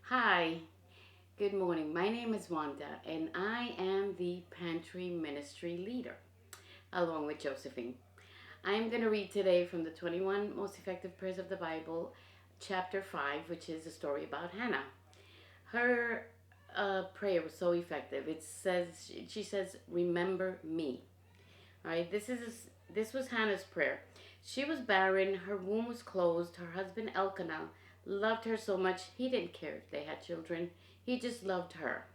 Hi, good morning. My name is Wanda, and I am the Pantry Ministry Leader, along with Josephine. I am going to read today from the 21 Most Effective Prayers of the Bible, chapter 5, which is a story about Hannah. Her prayer was so effective. She says, "Remember me." All right, this was Hannah's prayer. She was barren, her womb was closed. Her husband Elkanah loved her so much he didn't care if they had children. He just loved her.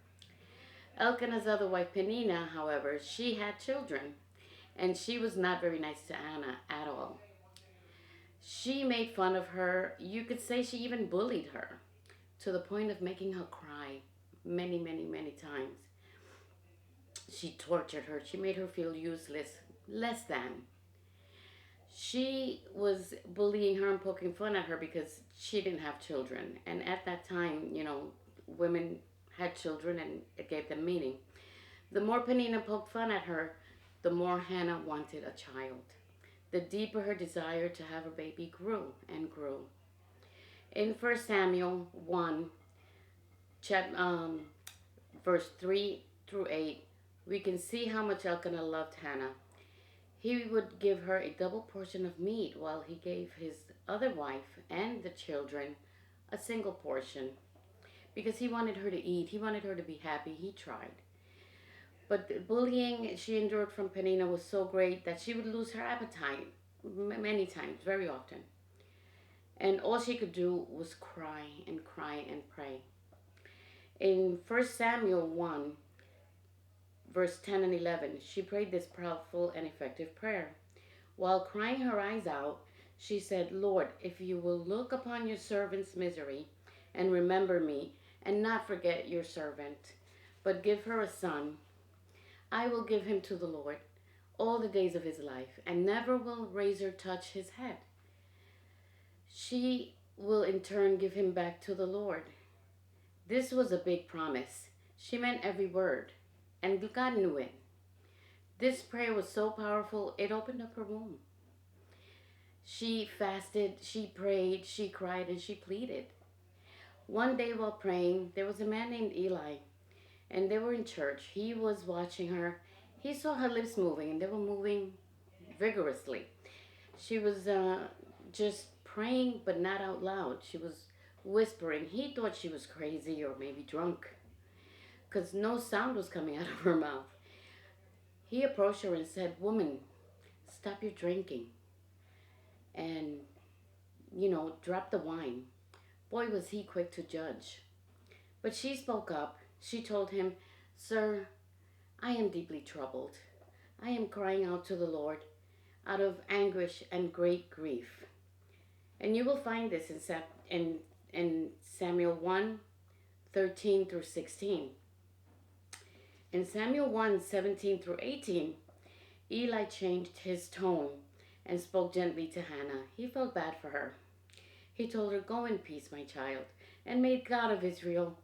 Elkanah's other wife Penina, however, she had children, and she was not very nice to Hannah at all. She made fun of her. You could say she even bullied her to the point of making her cry many, many, many times. She tortured her. She made her feel useless, less than. She was bullying her and poking fun at her because she didn't have children. And at that time, women had children and it gave them meaning. The more Penina poked fun at her, the more Hannah wanted a child. The deeper her desire to have a baby grew and grew. In 1 Samuel 1, verse 3 through 8, we can see how much Elkanah loved Hannah. He would give her a double portion of meat while he gave his other wife and the children a single portion because he wanted her to eat. He wanted her to be happy. He tried. But the bullying she endured from Penina was so great that she would lose her appetite many times, very often. And all she could do was cry and pray. In 1 Samuel 1, verse 10 and 11, she prayed this powerful and effective prayer. While crying her eyes out, she said, "Lord, if you will look upon your servant's misery and remember me and not forget your servant, but give her a son, I will give him to the Lord all the days of his life, and never will razor touch his head. She will in turn give him back to the Lord." This was a big promise. She meant every word, and God knew it. This prayer was so powerful, it opened up her womb. She fasted, she prayed, she cried, and she pleaded. One day while praying, there was a man named Eli, and they were in church. He was watching her. He saw her lips moving, and they were moving vigorously. She was just praying, but not out loud. She was whispering. He thought she was crazy or maybe drunk because no sound was coming out of her mouth. He approached her and said, "Woman, stop your drinking and, drop the wine." Boy, was he quick to judge. But she spoke up. She told him, "Sir, I am deeply troubled. I am crying out to the Lord out of anguish and great grief." And you will find this in Samuel 1, 13 through 16. In Samuel 1, 17 through 18, Eli changed his tone and spoke gently to Hannah. He felt bad for her. He told her, "Go in peace, my child, and may God of Israel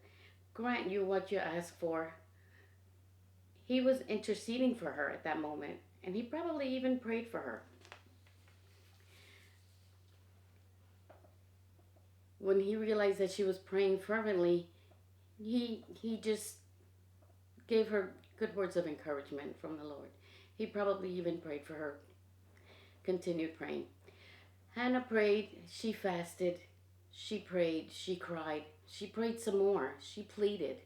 grant you what you ask for." He was interceding for her at that moment, and he probably even prayed for her. When he realized that she was praying fervently, he just gave her good words of encouragement from the Lord. He probably even prayed for her, continued praying. Hannah prayed, she fasted, she prayed, she cried, she prayed some more, she pleaded.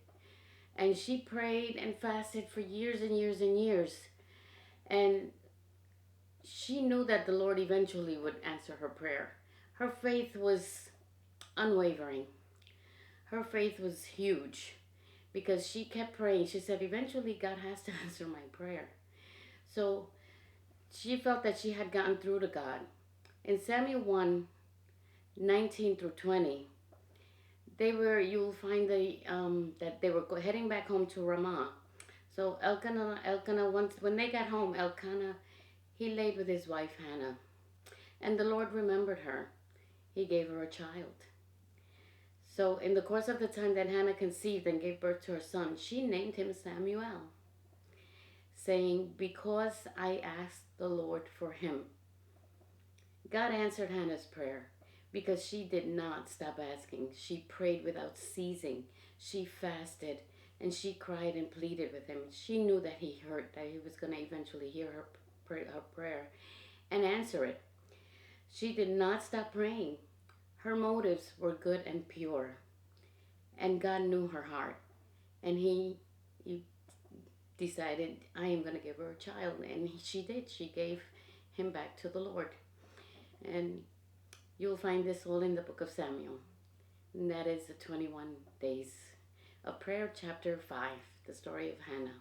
And she prayed and fasted for years and years and years. And she knew that the Lord eventually would answer her prayer. Her faith was unwavering. Her faith was huge because she kept praying. She said, "Eventually God has to answer my prayer." So she felt that she had gotten through to God. In Samuel 1, 19 through 20, you'll find that they were heading back home to Ramah. So Elkanah, once when they got home, Elkanah, he laid with his wife Hannah. And the Lord remembered her. He gave her a child. So in the course of the time that Hannah conceived and gave birth to her son, she named him Samuel, saying, "Because I asked the Lord for him." God answered Hannah's prayer. because she did not stop asking. She prayed without ceasing. She fasted and she cried and pleaded with him. She knew that he heard, that he was going to eventually hear her prayer and answer it. She did not stop praying. Her motives were good and pure, and God knew her heart. And he decided, I am going to give her a child. And she did. She gave him back to the Lord. And you'll find this all in the book of Samuel. And that is the 21 days of prayer, chapter 5, the story of Hannah.